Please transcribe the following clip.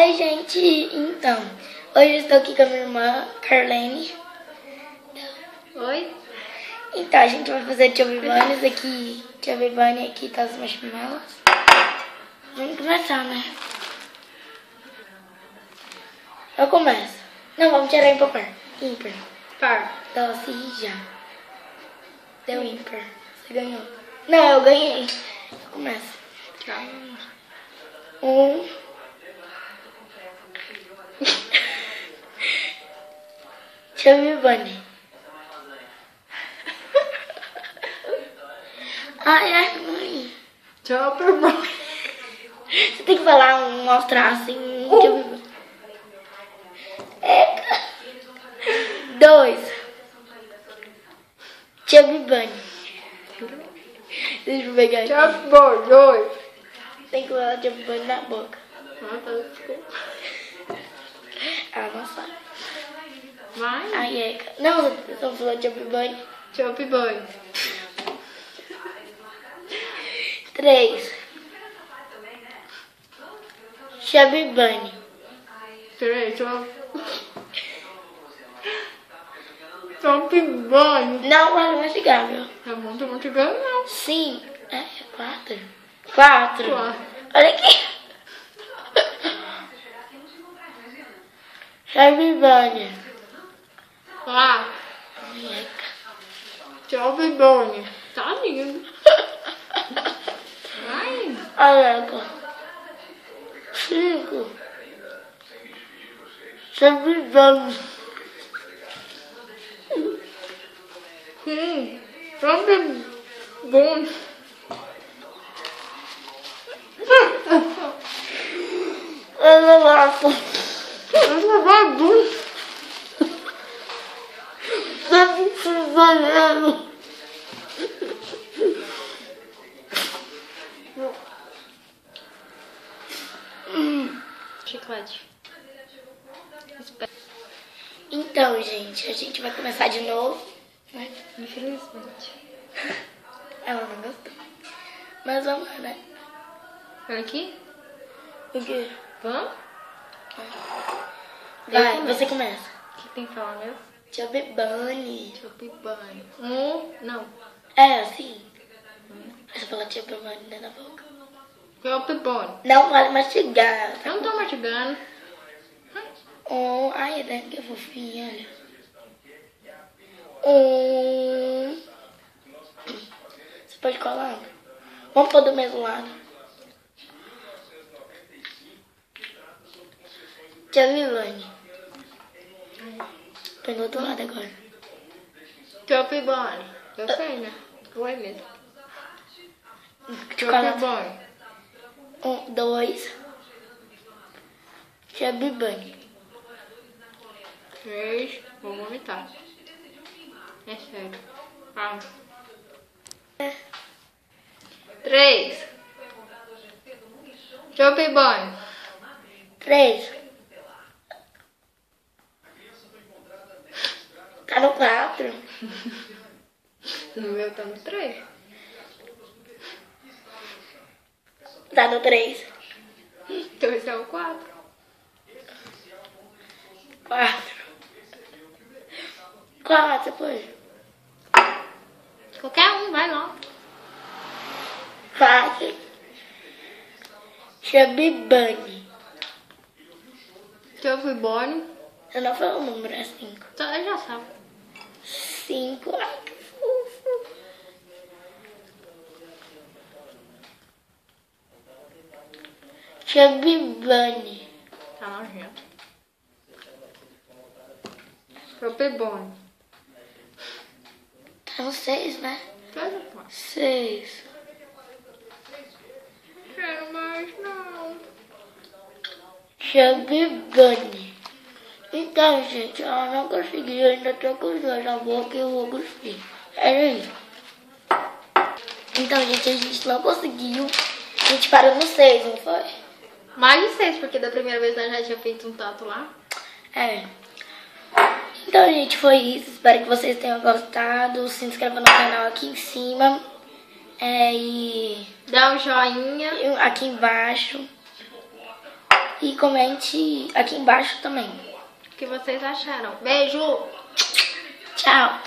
Oi, gente. Então, hoje eu estou aqui com a minha irmã, Carlene. Oi. Então, a gente vai fazer Chubby Bunnies aqui. Chubby Bunny aqui tá os marshmallows. Vamos começar, né? Eu começo. Não, vamos tirar ímpar. Ímpar. Par. Doce e já. Deu ímpar. Você ganhou. Não, eu ganhei. Eu começo. Tchau. 1. Chubby Bunny. Ai, mãe. Chubby Bunny. Você tem que falar, mostrar assim. Chubby Bunny. 2. Chubby Bunny. Deixa eu pegar aqui. Chubby Bunny. 2. Tem que colocar Chubby Bunny na boca. Desculpa. Ela não sabe. Vai. Aí é. Não, você só falou Chubby Bunny. Chubby Bunny. 3. Chubby Bunny. 3. Chubby Bunny. Não vai mastigar, meu. Tá bom, tô mastigando não. Sim. 4. 4. Olha aqui. Chubby Bunny. 4. Chubby Bunny. Tá lindo. Vai. Olha aqui. 5. Chubby Bunny. Chubby Bunny. Ela lafa. Ela vai bunny. Chubby Bunny. Chiclete. Então, gente, a gente vai começar de novo, né? Infelizmente. Ela não gostou. Mas vamos lá, né? Olha aqui. O quê? Vamos? Vai, você começa. O que tem que falar mesmo? Chubby Bunny. Chubby Bunny. Não. É, assim. Você fala Chubby Bunny dentro da boca. Chubby Bunny. Não vale mastigar. Eu não tô mastigando. Ai, é que fofinha, olha. Você pode colar? Vamos pôr do mesmo lado. Chubby Bunny. Põe do outro lado agora. Chubby Bunny. Eu sei, né? Vai mesmo. Chubby Chocolate. Bunny. 2. Chubby Bunny. 3. Vou vomitar. É sério. 3. Chubby Bunny. 3. Tá no 4. No meu tá no 3. Tá no 3. Então esse é o 4. 4. 4, depois. Qualquer um, vai lá. 4. Chubby Bunny. Chubby Bunny. Eu não falei o número, é 5. Tá, já sabe. 5. Ai, que fofo. Chubby Bunny. Tá nojento. Chubby Bunny. Tá no 6, né? Tá, já pode. 6. Quero mais não. Chubby Bunny. Então, gente, ela não conseguiu. Eu ainda tô com os dois na boca e eu vou cuspir. Era isso. Então, gente, a gente não conseguiu. A gente parou no 6, não foi? Mais de 6, porque da primeira vez nós já tinha feito um tato lá. É. Então, gente, foi isso. Espero que vocês tenham gostado. Se inscreva no canal aqui em cima. E Dá um joinha. aqui embaixo. E comente aqui embaixo também. O que vocês acharam. Beijo! Tchau!